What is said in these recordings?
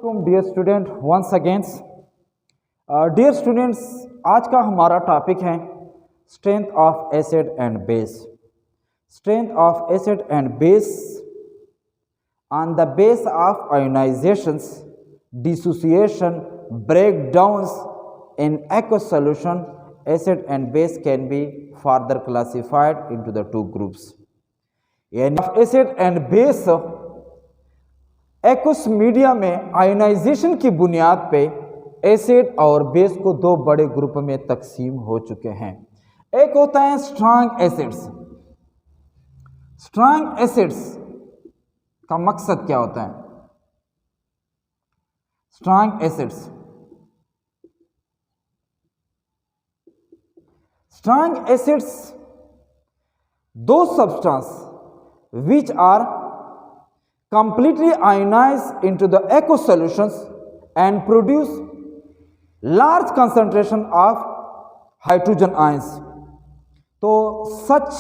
Dear student once again dear students, आज का हमारा टॉपिक है strength of acid and base. Strength of acid and base on the base of ionizations, dissociation, breakdowns in aqueous solution, acid and base can be further classified into the two groups. Acid and base aqueous media में ionisation की बुनियाद पे acid और base को दो बड़े group में तकसीम हो चुके हैं। एक होता है स्ट्रांग एसिड्स। स्ट्रांग एसिड्स का मकसद क्या होता है? स्ट्रांग एसिड्स, स्ट्रांग एसिड्स दो substance which are completely ionized into the aqueous solutions and produce large concentration of hydrogen ions. So such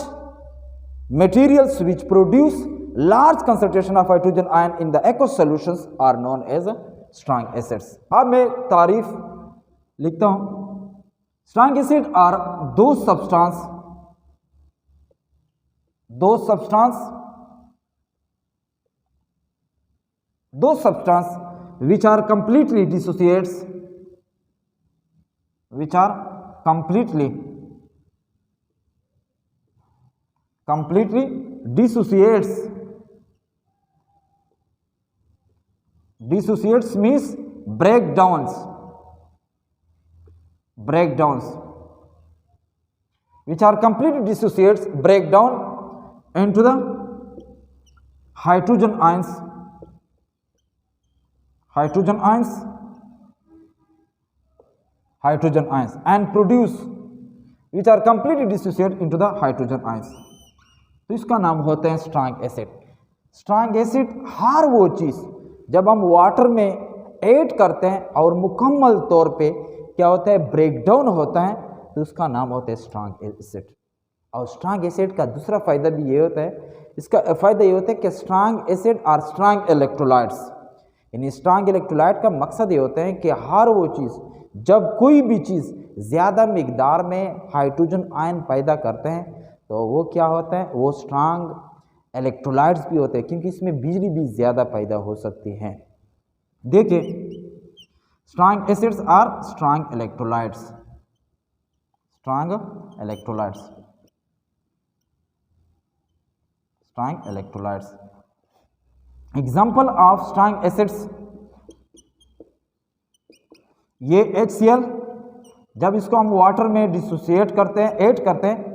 materials which produce large concentration of hydrogen ion in the aqueous solutions are known as strong acids. अब मैं तारीफ लिखता हूं। strong acid are those substance which are completely dissociates, dissociates means breakdowns, which are completely dissociates, breakdown into the hydrogen ions and produce, which are completely dissociated into the hydrogen ions. तो इसका नाम होते हैं strong acid. Strong acid हर वो चीज़ जब हम water में add करते हैं और मुकम्मल तौर पे क्या होता है, ब्रेकडाउन होता है, तो उसका नाम होता है स्ट्रांग एसिड। और स्ट्रांग एसिड का दूसरा फायदा भी ये होता है, इसका फायदा ये होता है कि स्ट्रांग एसिड और स्ट्रांग इलेक्ट्रोलाइट्स, यानी स्ट्रांग इलेक्ट्रोलाइट का मकसद ये होता है कि हर वो चीज़ जब कोई भी चीज़ ज़्यादा मिकदार में हाइड्रोजन आयन पैदा करते हैं तो वो क्या होता है, वो स्ट्रांग इलेक्ट्रोलाइट्स भी होते हैं, क्योंकि इसमें बिजली भी ज़्यादा पैदा हो सकती है। देखिए, strong acids are strong electrolytes. Example of strong acids, ये HCl, जब इसको हम वाटर में डिसोसिएट करते हैं,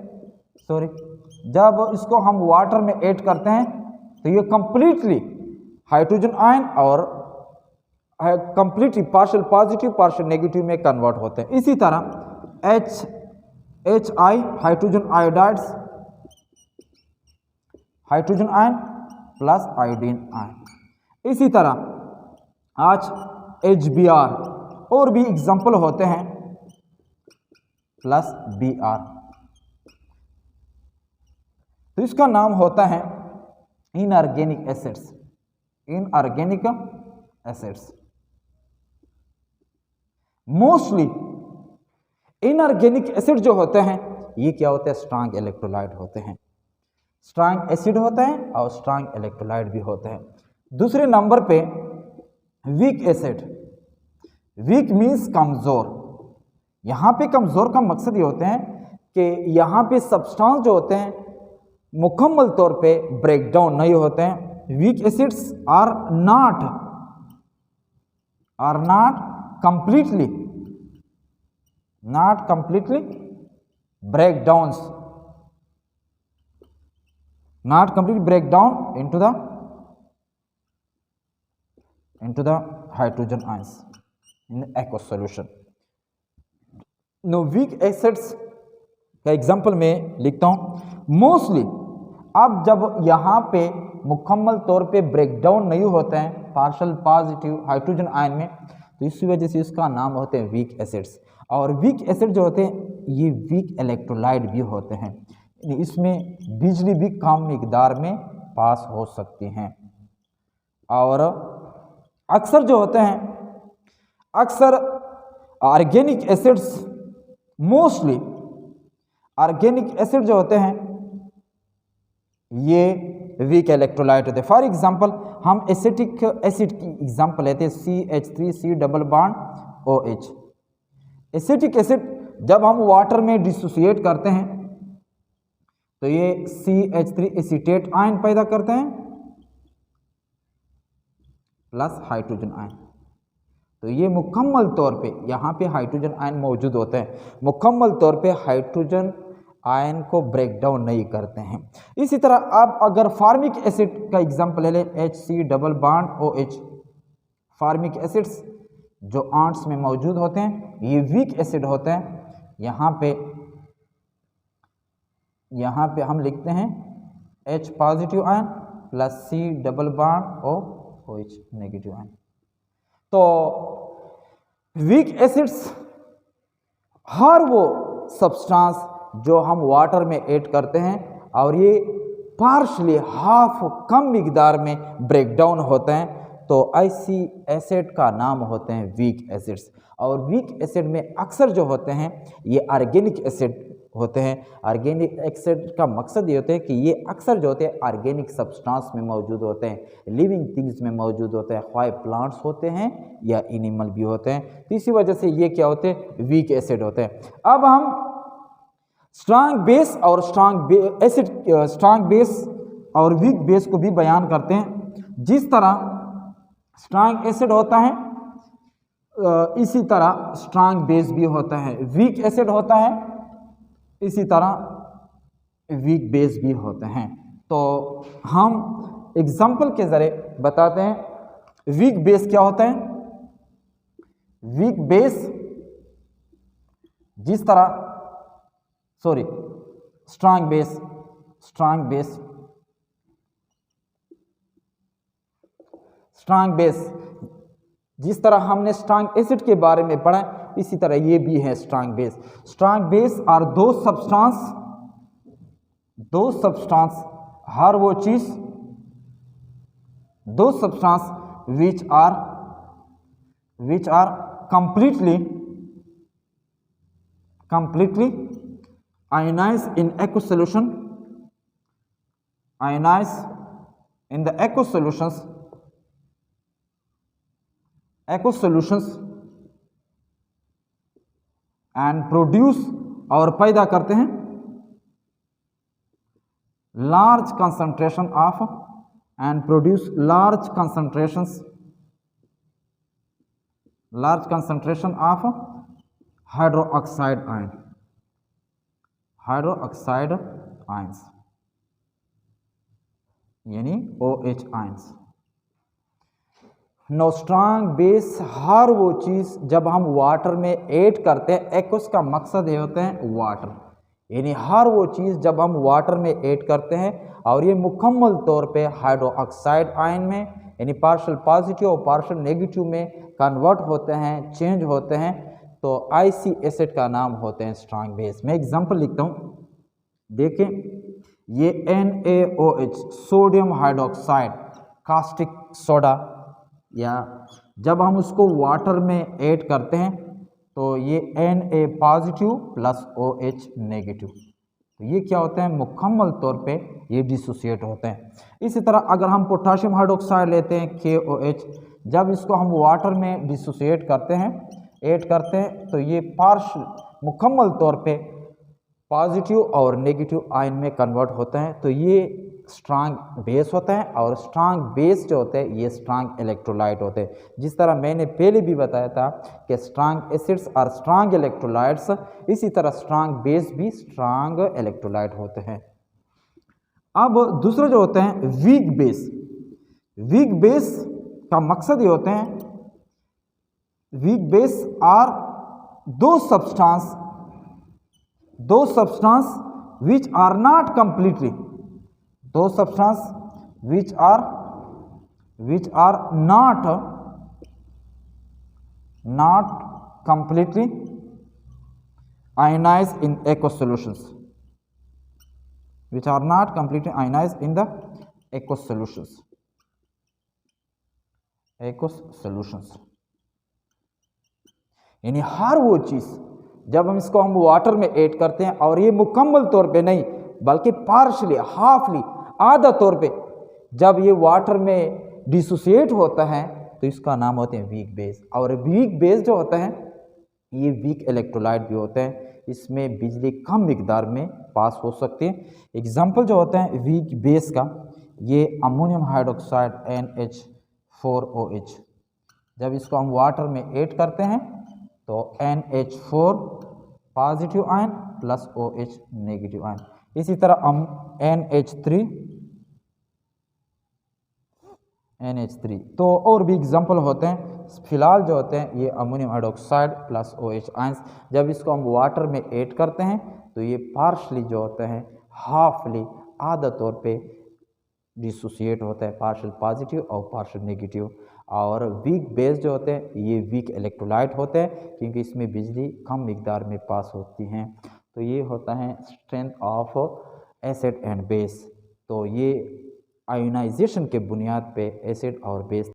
जब इसको हम वाटर में ऐड करते हैं तो ये कंप्लीटली हाइड्रोजन आयन और completely partial positive partial negative में कन्वर्ट होते हैं। इसी तरह HI hydrogen iodides, hydrogen ion plus iodine ion. इसी तरह आज HBr और भी एग्जाम्पल होते हैं प्लस Br, तो इसका नाम होता है inorganic acids. Mostly inorganic acid जो होते हैं ये क्या होते हैं, स्ट्रांग इलेक्ट्रोलाइट होते हैं। स्ट्रांग एसिड होते हैं और स्ट्रांग इलेक्ट्रोलाइट भी होते हैं। दूसरे नंबर पे वीक एसिड। वीक मीन्स कमज़ोर। यहाँ पे कमज़ोर का मकसद ये होते हैं कि यहाँ पे सब्सटेंस जो होते हैं मुकम्मल तौर पे ब्रेकडाउन नहीं होते हैं। Weak acids are not completely breakdown into the hydrogen ions in the aqueous solution. Now weak acids का एग्जाम्पल में लिखता हूँ। मोस्टली अब जब यहाँ पे मुकम्मल तौर पे ब्रेकडाउन नहीं होते हैं पार्शियल पॉजिटिव हाइड्रोजन आयन में, तो इसी वजह से इसका नाम होते हैं वीक एसिड्स। और वीक एसिड जो होते हैं ये वीक इलेक्ट्रोलाइट भी होते हैं, इसमें बिजली भी कम मिकदार में पास हो सकती हैं। और अक्सर जो होते हैं, अक्सर organic acids, mostly organic acid जो होते हैं ये वीक इलेक्ट्रोलाइट होते हैं। फॉर एग्जांपल हम एसिटिक एसिड की एग्जांपल लेते हैं, CH3C double bond OH। Acetic acid जब हम वाटर में डिसोसिएट करते हैं तो ये CH3 एसीटेट आयन पैदा करते हैं प्लस हाइड्रोजन आयन। तो ये मुकम्मल तौर पे यहाँ पे हाइड्रोजन आयन मौजूद होते हैं, मुकम्मल तौर पे हाइड्रोजन आयन को ब्रेक डाउन नहीं करते हैं। इसी तरह आप अगर फार्मिक एसिड का एग्जांपल ले लें, HC double bond OH। Formic acids जो आंट्स में मौजूद होते हैं ये वीक एसिड होते हैं। यहाँ पे हम लिखते हैं H positive ion plus C double bond OH negative ion. तो वीक एसिड्स हर वो सब्सटेंस जो हम वाटर में ऐड करते हैं और ये पार्शली हाफ कम मिकदार में ब्रेक डाउन होते हैं, तो ऐसी एसिड का नाम होते हैं वीक एसिड्स। और वीक एसिड में अक्सर जो होते हैं ये ऑर्गेनिक एसिड होते हैं। ऑर्गेनिक एसिड का मकसद ये होता है कि ये अक्सर जो होते हैं ऑर्गेनिक सब्सटेंस में मौजूद होते हैं, लिविंग थिंग्स में मौजूद होते हैं, खाए प्लांट्स होते हैं या एनिमल भी होते हैं। तो इसी वजह से ये क्या होते हैं, वीक एसिड होते हैं। अब हम स्ट्रांग बेस और स्ट्रांग बेस और वीक बेस को भी बयान करते हैं। जिस तरह स्ट्रांग एसिड होता है इसी तरह स्ट्रांग बेस भी होता है, वीक एसिड होता है इसी तरह वीक बेस भी होते हैं। तो हम एग्जाम्पल के जरिए बताते हैं वीक बेस क्या होते हैं। वीक बेस जिस तरह स्ट्रांग बेस जिस तरह हमने स्ट्रांग एसिड के बारे में पढ़ा इसी तरह ये भी है स्ट्रांग बेस। स्ट्रांग बेस और दो सब्सटेंस हर वो चीज, दो substance which are completely ionized in aqueous solution, ionized in the aqueous solutions and produce और पैदा करते हैं large concentration of and produce large concentration of hydroxide ions यानी OH ions। No strong base हर वो चीज जब हम वाटर में ऐड करते हैं, एक्वस का मकसद ये होते हैं वाटर, यानी हर वो चीज जब हम वाटर में ऐड करते हैं और ये मुकम्मल तौर पे हाइड्रोक्साइड आयन में यानी पार्शियल पॉजिटिव और पार्शियल नेगेटिव में कन्वर्ट होते हैं, चेंज होते हैं, तो ऐसी एसिड का नाम होते हैं स्ट्रांग बेस। मैं एग्जांपल लिखता हूँ, देखें ये NaOH sodium hydroxide caustic soda, या जब हम उसको वाटर में ऐड करते हैं तो ये Na positive plus OH negative, तो ये क्या होते हैं मुकम्मल तौर पे ये डिसोसिएट होते हैं। इसी तरह अगर हम पोटाशियम हाइड्रोक्साइड लेते हैं KOH, जब इसको हम वाटर में डिसोसिएट करते हैं, ऐड करते हैं, तो ये पार्शियल मुकम्मल तौर पे पॉजिटिव और नेगेटिव आयन में कन्वर्ट होते हैं, तो ये स्ट्रांग बेस होता है। और स्ट्रांग बेस जो होते हैं ये स्ट्रांग इलेक्ट्रोलाइट होते हैं। जिस तरह मैंने पहले भी बताया था कि स्ट्रांग एसिड्स और स्ट्रांग इलेक्ट्रोलाइट्स, इसी तरह स्ट्रांग बेस भी स्ट्रांग इलेक्ट्रोलाइट होते हैं। अब दूसरे जो होते हैं वीक बेस। वीक बेस का मकसद ये होते हैं, वीक बेस आर दो substance which are not completely, those substances which are not completely ionized in aqueous solutions, which are not completely ionized in the aqueous solutions। Aqueous solutions. यानी हर वो चीज़ जब हम वाटर में ऐड करते हैं और ये मुकम्मल तौर पे नहीं बल्कि पार्शली, हाफली, आधा तौर पे जब ये वाटर में डिसोसिएट होता है तो इसका नाम होते हैं वीक बेस। और वीक बेस जो होता है ये वीक इलेक्ट्रोलाइट भी होते हैं, इसमें बिजली कम मिकदार में पास हो सकती है। एग्जाम्पल जो होता है वीक बेस का, ये अमोनियम हाइड्रोक्साइड NH4OH। जब इसको हम वाटर में ऐड करते हैं तो NH4 positive ion plus OH negative ion. इसी तरह हम NH3 तो और भी एग्जाम्पल होते हैं। फिलहाल जो होते हैं ये ammonium hydroxide plus OH ions, जब इसको हम वाटर में ऐड करते हैं तो ये पार्शली जो होते हैं हाफली, आधा तौर पे डिसोसिएट होता है, पार्शियल पॉजिटिव और पार्शियल नेगेटिव। और वीक बेस जो होते हैं ये वीक इलेक्ट्रोलाइट होते हैं क्योंकि इसमें बिजली कम मिकदार में पास होती हैं। तो ये होता है strength of acid and base. तो ये आयोनाइजेशन के बुनियाद पे एसिड और बेस